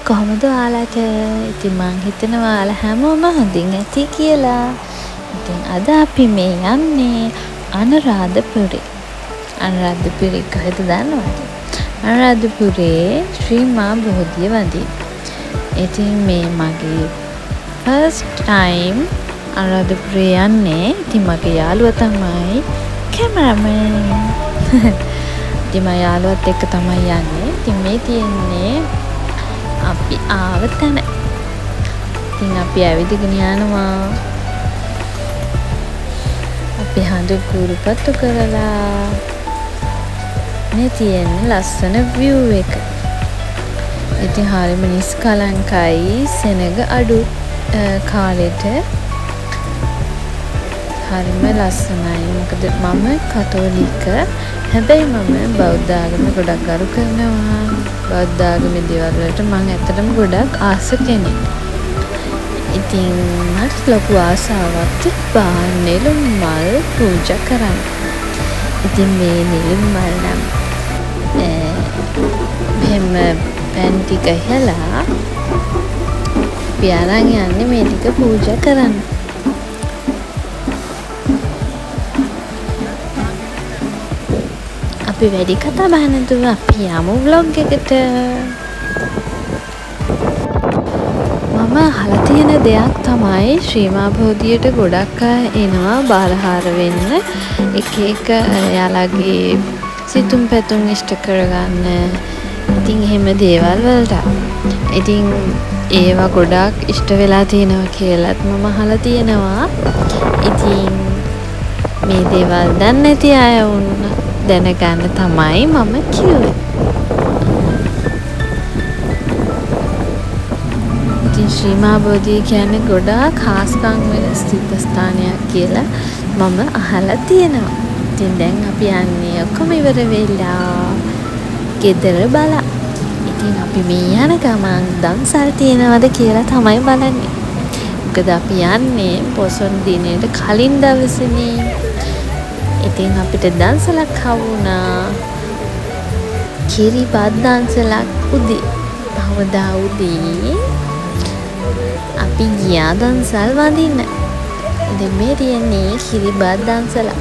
කොහොමද ඔයාලට? ඉතින් මං හිතනවා ඔයාලා හැමෝම හොඳින් ඇති කියලා. ඉතින් අද අපි මේ යන්නේ අනුරාධපුරේ. අනුරාධපුරේ කොහෙද දන්නවද? අනුරාධපුරේ ශ්‍රී මා බෝධිය වඳින්න. ඉතින් මේ මගේ first time අනුරාධපුරේ යන්නේ. ඉතින් මගේ යාළුවා තමයි cameraman. ඉතින් මම යාළුවත් එක්ක තමයි යන්නේ. ඉතින් මේ තියෙන්නේ අපි ආව තැන. ඉතින් අපි ඇවිදගෙන යනවා. අපි හඳු කුරුපත්තු කරලා මේ තියෙන ලස්සන view එක. ඉතින් හරිම නිස්කලංකයි සෙනග අඩු කාලෙට හරිම ලස්සනයි. මොකද මම කතෝලික. හැබැයි මම බෞද්ධ ආගම ගොඩක් ගරු කරනවා. බෞද්ධ ආගමේ දේවල් වලට මම ඇත්තටම ගොඩක් ආස කෙනෙක්. ඉතින් මට ලොකු ආසාවක් තිබ්බා නෙළුම් මල් පූජා කරන්න. ඉතින් මේ නෙළුම් මල් නම් මෙහෙම පැන් ටික හැලා අපි අරන් යන්නේ මේ ටික පූජා කරන්න. අපි වැඩි කතා බහ නැතුව අපි යමු vlog එකට. මම අහලා තියෙන දෙයක් තමයි ශ්‍රී මා බෝධියට ගොඩක් අය එනවා බාරහාර වෙන්න. එක එක යාළගේ සිතුම් පැතුම් ඉෂ්ට කරගන්න. ඉතින් එහෙම දේවල් වලට. ඉතින් ඒවා ගොඩක් ඉෂ්ට වෙලා තියෙනවා කියලාත් මම අහලා තියෙනවා. ඉතින් මේ දේවල් දන්නේ නැති අය වුණ දැනගන්න තමයි මම කිව්වේ. ඉතින් ශ්‍රී මා බෝධිය කියන්නේ ගොඩාක් හාස්කම් වෙන ස්ථානයක් කියලා මම අහලා තියෙනවා. ඉතින් දැන් අපි යන්නේ ඔක්කොම ඉවර වෙලා ගෙදර බලන්න. ඉතින් අපි මේ යන ගමන් දන්සල් තියනවද කියලා තමයි බලන්නේ. මොකද අපි යන්නේ පොසොන් දිනේට කලින් දවසේනේ. ඉතින් අපිට දන්සලක් හවුණා. කිරිබත් දන්සලක් උදේ. හවදා උදේ අපි ගියා දන්සල් වඳින්න. ඉතින් මේ තියෙන්නේ කිරිබත් දන්සලක්.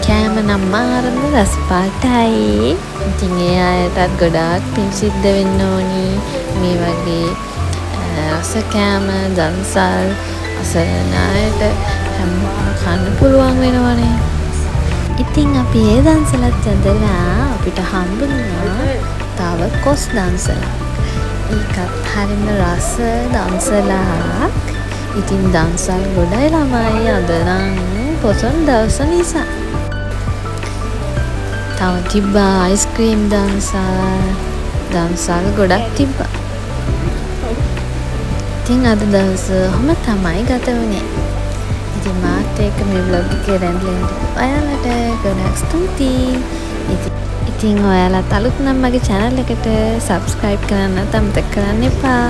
කෑම නම් මාරම රස පාටයි. ඉතින් ඒ අයටත් ගොඩාක් පිං සිද්ධ වෙන්න ඕනි. මේ වගේ රස කෑම දන්සල් අසරණ අයට කන්න පුළුවන් වෙනවනේ. ඉතින් අපි ඒ දන්සලත් ඇඳලා අපිට හම්බුණා තව කොස් දන්සලක්. ඒකත් හරිම රස දන්සලක්. ඉතින් දන්සල් ගොඩයි ළමයි අද නම් පොසොන් දවස නිසා. තව තිබ්බා අයිස්ක්‍රීම් දන්සල් ගොඩක් තිබ්බා. ඉතින් අද දවස ඔහොම තමයි ගත වුණේ. ඉතින් මාත් එක්ක මේ vlog එකේ රැඳෙන්න ඔයාලට ගොඩක් ස්තුතියි. ඉතින් ඔයාලත් අලුත් නම් මගේ channel එකට subscribe කරන්න අමතක කරන්න එපා.